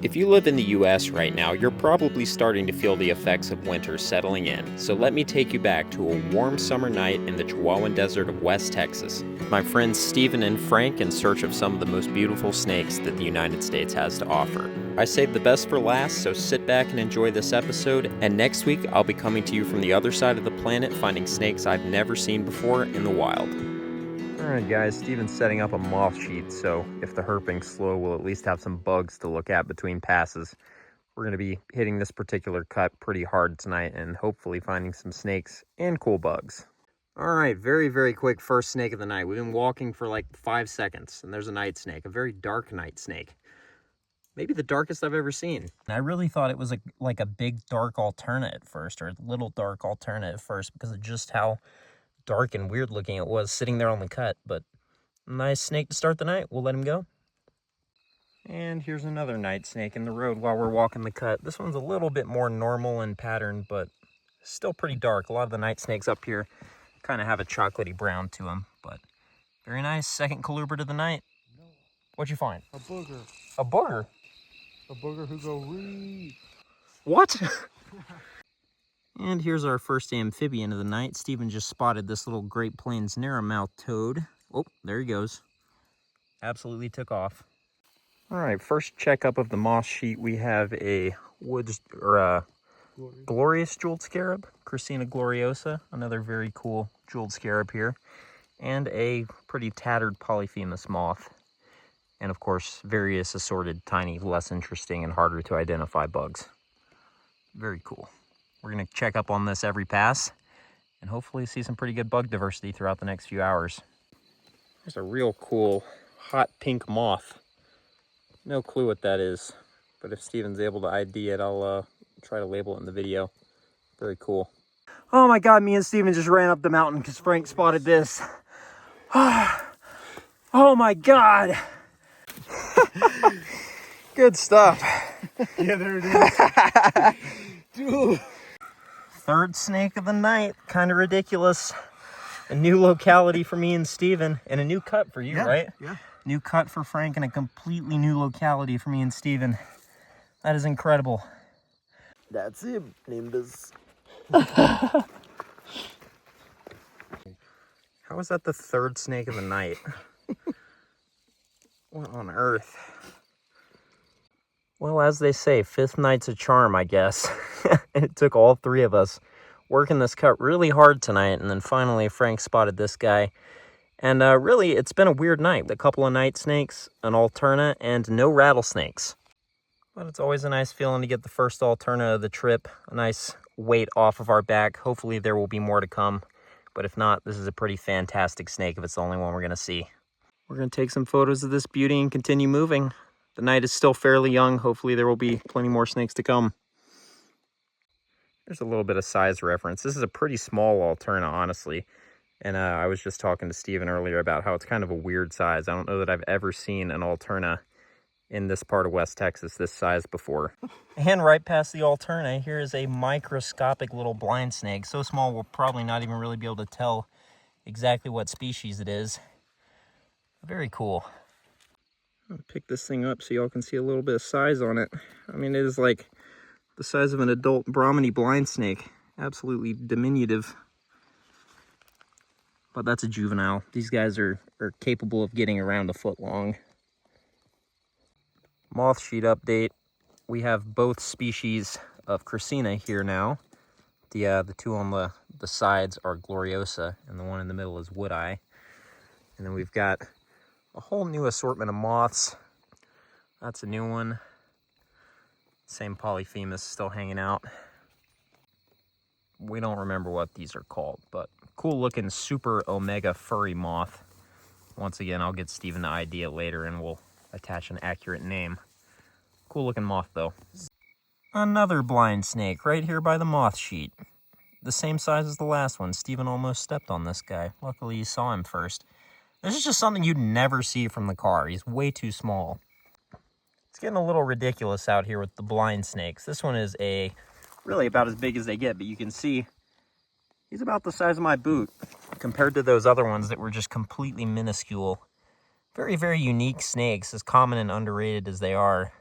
If you live in the US right now, you're probably starting to feel the effects of winter settling in, so let me take you back to a warm summer night in the Chihuahuan Desert of West Texas. My friends Stephen and Frank in search of some of the most beautiful snakes that the United States has to offer. I saved the best for last, so sit back and enjoy this episode, and next week I'll be coming to you from the other side of the planet finding snakes I've never seen before in the wild. Alright guys, Steven's setting up a moth sheet, so if the herping's slow, we'll at least have some bugs to look at between passes. We're going to be hitting this particular cut pretty hard tonight and hopefully finding some snakes and cool bugs. Alright, very quick first snake of the night. We've been walking for like 5 seconds, and there's a night snake, a very dark night snake. Maybe the darkest I've ever seen. I really thought it was like a big dark alternate at first, or a little dark alternate at first, because of just how dark and weird looking it was sitting there on the cut. But nice snake to start the night. We'll let him go. And here's another night snake in the road while we're walking the cut. This one's a little bit more normal in pattern, but still pretty dark. A lot of the night snakes up here kind of have a chocolatey brown to them, but very nice. Second coluber to the night. What'd you find? A booger. A booger? A booger who go wee. What? And here's our first amphibian of the night. Steven just spotted this little Great Plains narrowmouth toad. Oh, there he goes. Absolutely took off. All right, first checkup of the moth sheet. We have a glorious jeweled scarab, Chrysina gloriosa, another very cool jeweled scarab here, and a pretty tattered polyphemus moth. And of course, various assorted, tiny, less interesting and harder to identify bugs. Very cool. We're going to check up on this every pass and hopefully see some pretty good bug diversity throughout the next few hours. There's a real cool hot pink moth. No clue what that is, but if Steven's able to ID it, I'll try to label it in the video. Very cool. Oh my God, me and Steven just ran up the mountain because Frank spotted this. Oh my God. Good stuff. Yeah, there it is. Dude. Third snake of the night. Kind of ridiculous. A new locality for me and Steven, and a new cut for you, right? Yeah. New cut for Frank and a completely new locality for me and Steven. That is incredible. That's him, Nimbus. How is that the third snake of the night? What on earth? Well, as they say, fifth night's a charm, I guess. And it took all three of us working this cut really hard tonight, and then finally Frank spotted this guy. And really, it's been a weird night. A couple of night snakes, an alterna, and no rattlesnakes. But it's always a nice feeling to get the first alterna of the trip. A nice weight off of our back. Hopefully there will be more to come. But if not, this is a pretty fantastic snake if it's the only one we're going to see. We're going to take some photos of this beauty and continue moving. The night is still fairly young. Hopefully there will be plenty more snakes to come. There's a little bit of size reference. This is a pretty small alterna, honestly. And I was just talking to Steven earlier about how it's kind of a weird size. I don't know that I've ever seen an alterna in this part of West Texas this size before. And right past the alterna, here is a microscopic little blind snake. So small we'll probably not even really be able to tell exactly what species it is. Very cool. I'll pick this thing up so y'all can see a little bit of size on it. I mean, it is like the size of an adult Brahminy blind snake. Absolutely diminutive. But that's a juvenile. These guys are capable of getting around a foot long. Moth sheet update. We have both species of Chrysina here now. The two on the sides are Gloriosa, and the one in the middle is Woodeye. And then we've got a whole new assortment of moths. That's a new one. Same polyphemus still hanging out. We don't remember what these are called, but cool looking super omega furry moth. Once again, I'll get Steven to ID it later and we'll attach an accurate name. Cool looking moth though. Another blind snake right here by the moth sheet. The same size as the last one. Steven almost stepped on this guy. Luckily you saw him first. This is just something you'd never see from the car. He's way too small. It's getting a little ridiculous out here with the blind snakes. This one is really about as big as they get, but you can see he's about the size of my boot compared to those other ones that were just completely minuscule. Very, very unique snakes, as common and underrated as they are.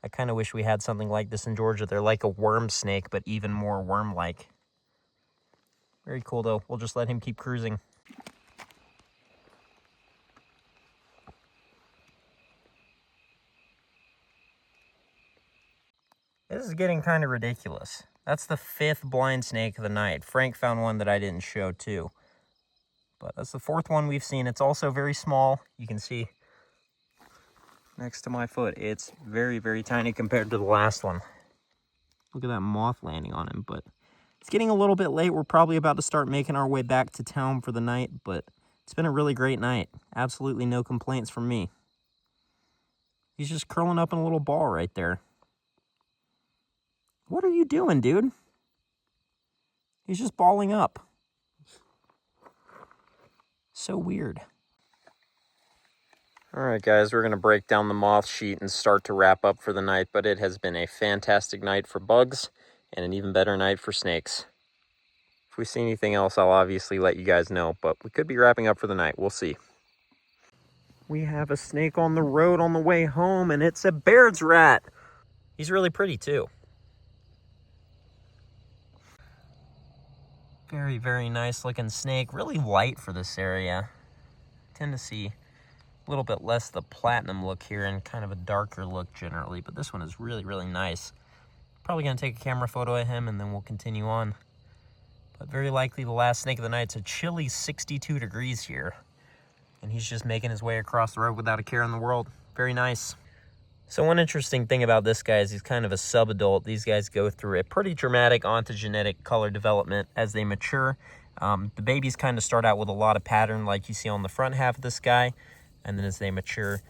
I kind of wish we had something like this in Georgia. They're like a worm snake, but even more worm-like. Very cool, though. We'll just let him keep cruising. This is getting kind of ridiculous. That's the 5th blind snake of the night. Frank found one that I didn't show, too. But that's the 4th one we've seen. It's also very small. You can see next to my foot, it's very, very tiny compared to the last one. Look at that moth landing on him, but it's getting a little bit late. We're probably about to start making our way back to town for the night, but it's been a really great night. Absolutely no complaints from me. He's just curling up in a little ball right there. What are you doing, dude? He's just balling up. So weird. All right, guys, we're going to break down the moth sheet and start to wrap up for the night, but it has been a fantastic night for bugs and an even better night for snakes. If we see anything else, I'll obviously let you guys know, but we could be wrapping up for the night. We'll see. We have a snake on the road on the way home, and it's a Baird's rat. He's really pretty, too. Very, very nice looking snake. Really light for this area. I tend to see a little bit less the platinum look here and kind of a darker look generally, but this one is really, really nice. Probably going to take a camera photo of him and then we'll continue on. But very likely the last snake of the night. It's a chilly 62 degrees here. And he's just making his way across the road without a care in the world. Very nice. So one interesting thing about this guy is he's kind of a sub-adult. These guys go through a pretty dramatic ontogenetic color development as they mature. The babies kind of start out with a lot of pattern like you see on the front half of this guy. And then as they mature,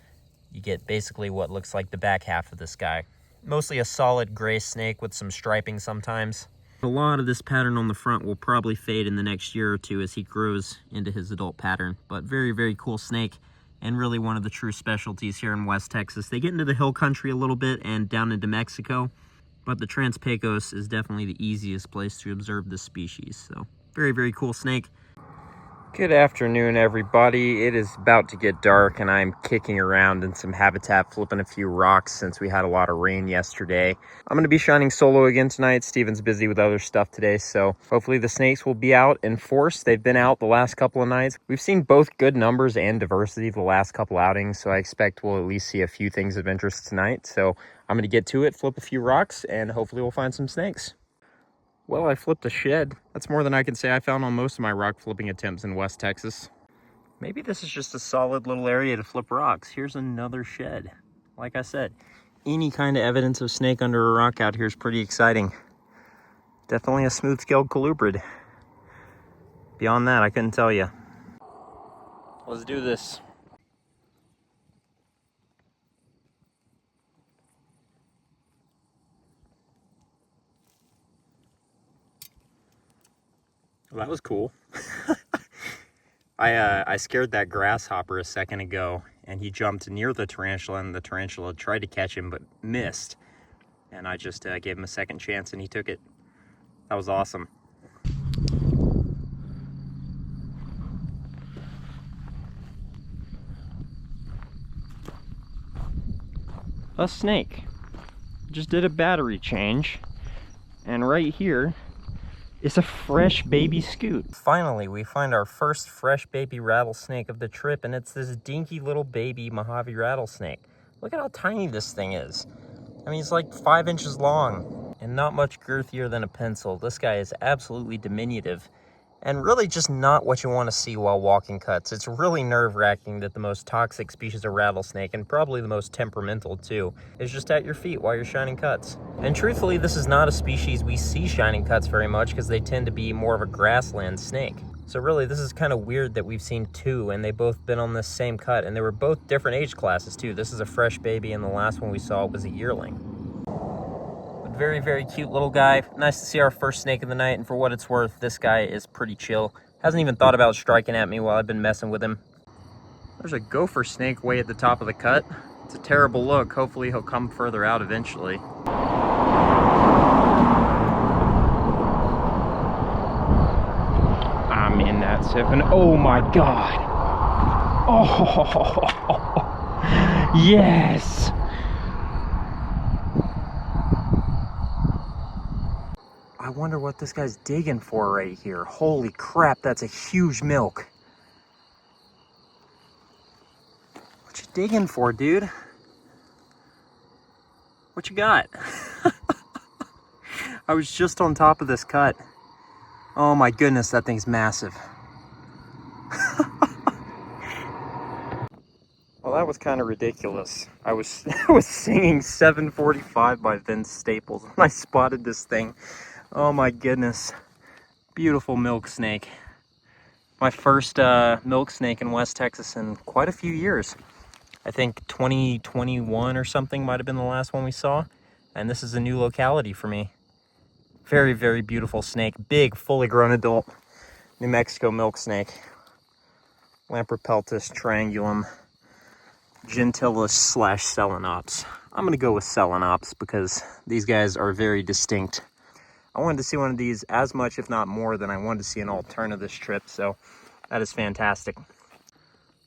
you get basically what looks like the back half of this guy. Mostly a solid gray snake with some striping sometimes. A lot of this pattern on the front will probably fade in the next year or two as he grows into his adult pattern. But very, very cool snake. And really one of the true specialties here in West Texas. They get into the hill country a little bit and down into Mexico, but the Trans-Pecos is definitely the easiest place to observe this species. So very, very cool snake. Good afternoon, everybody. It is about to get dark and I'm kicking around in some habitat, flipping a few rocks since we had a lot of rain yesterday. I'm going to be shining solo again tonight. Steven's busy with other stuff today, so hopefully the snakes will be out in force. They've been out the last couple of nights. We've seen both good numbers and diversity the last couple outings, so I expect we'll at least see a few things of interest tonight. So I'm going to get to it, flip a few rocks, and hopefully we'll find some snakes. Well, I flipped a shed. That's more than I can say I found on most of my rock flipping attempts in West Texas. Maybe this is just a solid little area to flip rocks. Here's another shed. Like I said, any kind of evidence of snake under a rock out here is pretty exciting. Definitely a smooth-scaled colubrid. Beyond that, I couldn't tell you. Let's do this. Well, that was cool. I scared that grasshopper a second ago, and he jumped near the tarantula, and the tarantula tried to catch him, but missed. And I just gave him a second chance, and he took it. That was awesome. A snake. Just did a battery change, and right here, it's a fresh baby scoot. Finally, we find our first fresh baby rattlesnake of the trip, and it's this dinky little baby Mojave rattlesnake. Look at how tiny this thing is. I mean, it's like 5 inches long and not much girthier than a pencil. This guy is absolutely diminutive and really just not what you want to see while walking cuts. It's really nerve-wracking that the most toxic species of rattlesnake, and probably the most temperamental too, is just at your feet while you're shining cuts. And truthfully, this is not a species we see shining cuts very much because they tend to be more of a grassland snake. So really, this is kind of weird that we've seen two and they've both been on this same cut, and they were both different age classes too. This is a fresh baby and the last one we saw was a yearling. Very, very cute little guy. Nice to see our first snake of the night, and for what it's worth, this guy is pretty chill. Hasn't even thought about striking at me while I've been messing with him. There's a gopher snake way at the top of the cut. It's a terrible look. Hopefully he'll come further out eventually. I'm in that siphon. Oh my god. Oh, yes. wonder what this guy's digging for right here. Holy crap, that's a huge milk. What you digging for, dude? What you got? I was just on top of this cut. Oh my goodness, that thing's massive. Well, that was kind of ridiculous. I was singing 745 by Vince Staples when I spotted this thing. Oh my goodness. Beautiful milk snake. My first milk snake in West Texas in quite a few years. I think 2021 or something might have been the last one we saw. And this is a new locality for me. Very, very beautiful snake. Big, fully grown adult New Mexico milk snake. Lampropeltis triangulum gentilis / selenops. I'm gonna go with selenops because these guys are very distinct. I wanted to see one of these as much, if not more, than I wanted to see an alternate this trip, so that is fantastic.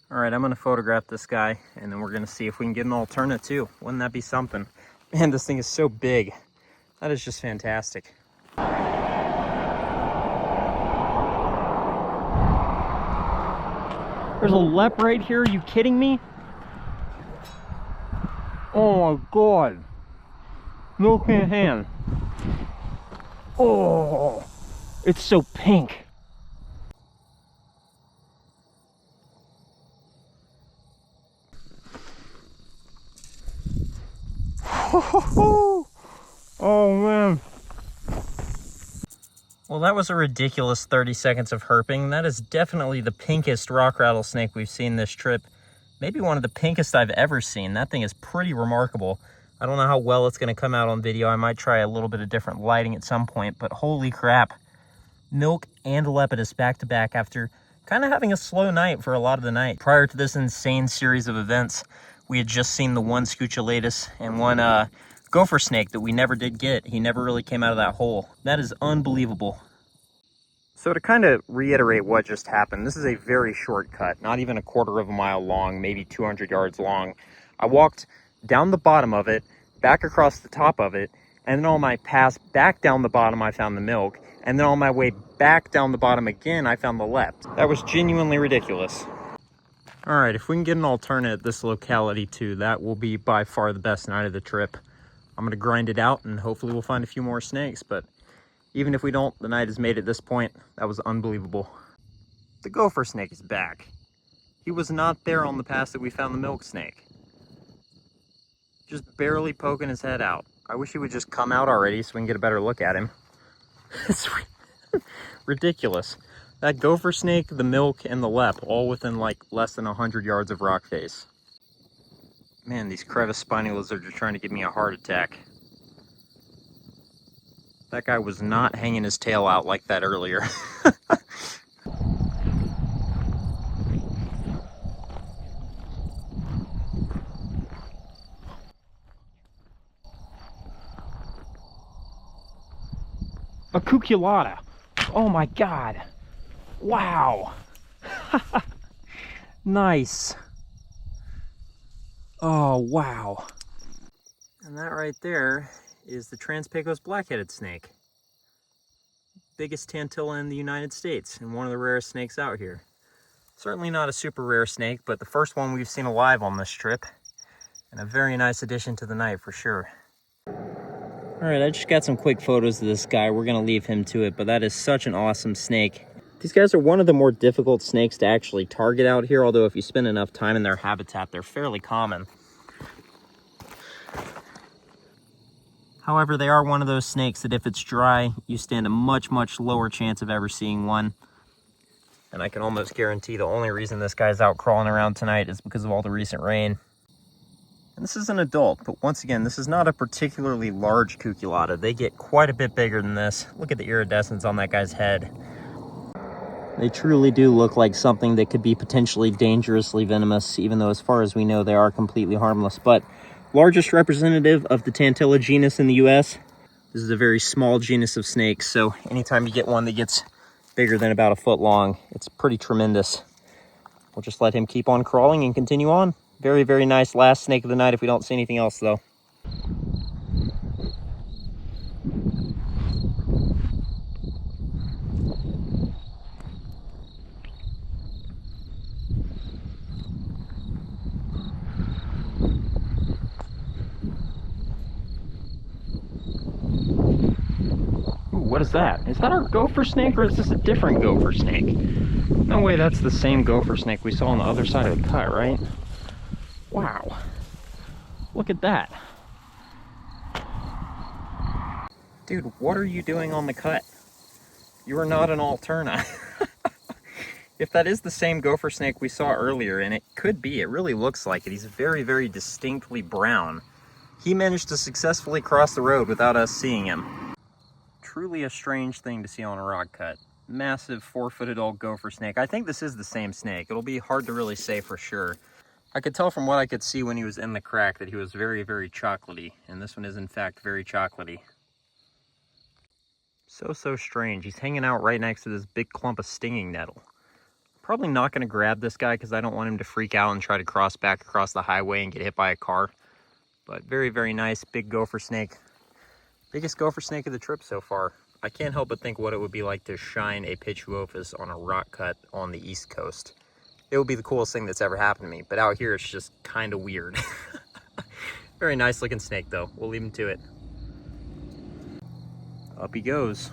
All right, I'm gonna photograph this guy, and then we're gonna see if we can get an alternate too. Wouldn't that be something? Man, this thing is so big. That is just fantastic. There's a lep right here, are you kidding me? Oh my God. Milk in hand. Oh, it's so pink. Oh man. Well, that was a ridiculous 30 seconds of herping. That is definitely the pinkest rock rattlesnake we've seen this trip. Maybe one of the pinkest I've ever seen. That thing is pretty remarkable. I don't know how well it's going to come out on video. I might try a little bit of different lighting at some point, but holy crap. Milk and Lepidus back to back after kind of having a slow night for a lot of the night. Prior to this insane series of events, we had just seen the one Scutellatus and one gopher snake that we never did get. He never really came out of that hole. That is unbelievable. So to kind of reiterate what just happened, this is a very short cut, not even a quarter of a mile long, maybe 200 yards long. I walked down the bottom of it, back across the top of it, and then on my pass back down the bottom, I found the milk, and then on my way back down the bottom again, I found the lep. That was genuinely ridiculous. All right, if we can get an alternate at this locality too, that will be by far the best night of the trip. I'm gonna grind it out and hopefully we'll find a few more snakes, but even if we don't, the night is made at this point. That was unbelievable. The gopher snake is back. He was not there on the pass that we found the milk snake. Just barely poking his head out. I wish he would just come out already so we can get a better look at him. It's ridiculous. That gopher snake, the milk, and the lep, all within like less than 100 yards of rock face. Man, these crevice spiny lizards are trying to give me a heart attack. That guy was not hanging his tail out like that earlier. A cuculata. Oh my God. Wow. Nice. Oh, wow. And that right there is the Trans-Pecos black-headed snake. Biggest tantilla in the United States and one of the rarest snakes out here. Certainly not a super rare snake, but the first one we've seen alive on this trip. And a very nice addition to the night for sure. All right, I just got some quick photos of this guy. We're gonna leave him to it, but that is such an awesome snake. These guys are one of the more difficult snakes to actually target out here, although if you spend enough time in their habitat, they're fairly common. However, they are one of those snakes that if it's dry, you stand a much, much lower chance of ever seeing one. And I can almost guarantee the only reason this guy's out crawling around tonight is because of all the recent rain. And this is an adult, but once again, this is not a particularly large cuculata. They get quite a bit bigger than this. Look at the iridescence on that guy's head. They truly do look like something that could be potentially dangerously venomous, even though as far as we know, they are completely harmless. But largest representative of the Tantilla genus in the US. This is a very small genus of snakes, so anytime you get one that gets bigger than about a foot long, it's pretty tremendous. We'll just let him keep on crawling and continue on. Very, very nice last snake of the night if we don't see anything else though. what is that? Is that our gopher snake or is this a different gopher snake? No way that's the same gopher snake we saw on the other side of the cut, right? Wow. Look at that. Dude, what are you doing on the cut? You are not an Alterna. If that is the same gopher snake we saw earlier, and it could be, it really looks like it. He's very, very distinctly brown. He managed to successfully cross the road without us seeing him. Truly a strange thing to see on a rock cut. Massive 4-footed old gopher snake. I think this is the same snake. It'll be hard to really say for sure. I could tell from what I could see when he was in the crack that he was very, very chocolatey, and this one is in fact very chocolatey. So strange. He's hanging out right next to this big clump of stinging nettle. Probably not going to grab this guy because I don't want him to freak out and try to cross back across the highway and get hit by a car. But very, very nice big gopher snake. Biggest gopher snake of the trip so far. I can't help but think what it would be like to shine a Pituophis on a rock cut on the East Coast. It would be the coolest thing that's ever happened to me, but out here it's just kind of weird. Very nice looking snake though. We'll leave him to it. Up he goes.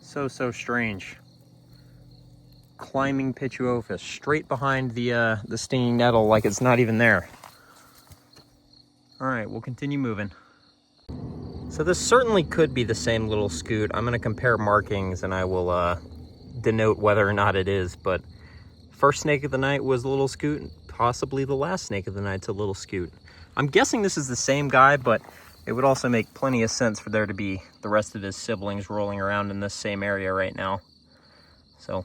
So strange. Climbing Pituophis straight behind the stinging nettle like it's not even there. All right, we'll continue moving. So this certainly could be the same little scoot. I'm going to compare markings and I will denote whether or not it is, but first snake of the night was a little scoot, possibly the last snake of the night's a little scoot. I'm guessing this is the same guy, but it would also make plenty of sense for there to be the rest of his siblings rolling around in this same area right now. So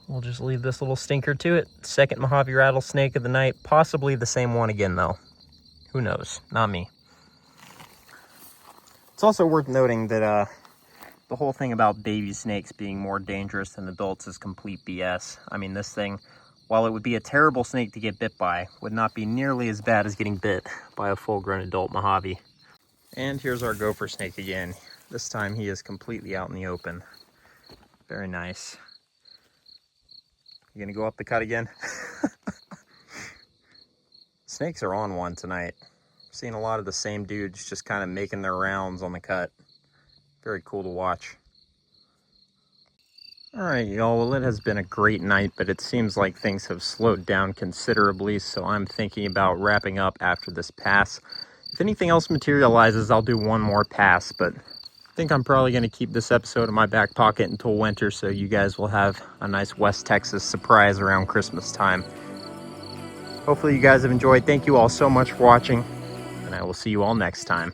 we'll just leave this little stinker to it. Second Mojave rattlesnake of the night. Possibly the same one again, though. Who knows? Not me. It's also worth noting that the whole thing about baby snakes being more dangerous than adults is complete BS. I mean, this thing, while it would be a terrible snake to get bit by, would not be nearly as bad as getting bit by a full-grown adult Mojave. And here's our gopher snake again. This time he is completely out in the open. Very nice. You gonna go up the cut again? Snakes are on one tonight. Seeing a lot of the same dudes just kind of making their rounds on the cut. Very cool to watch. All right, y'all, well, it has been a great night, but it seems like things have slowed down considerably, so I'm thinking about wrapping up after this pass. If anything else materializes, I'll do one more pass, but I think I'm probably going to keep this episode in my back pocket until winter, so you guys will have a nice West Texas surprise around Christmas time. Hopefully you guys have enjoyed. Thank you all so much for watching, and I will see you all next time.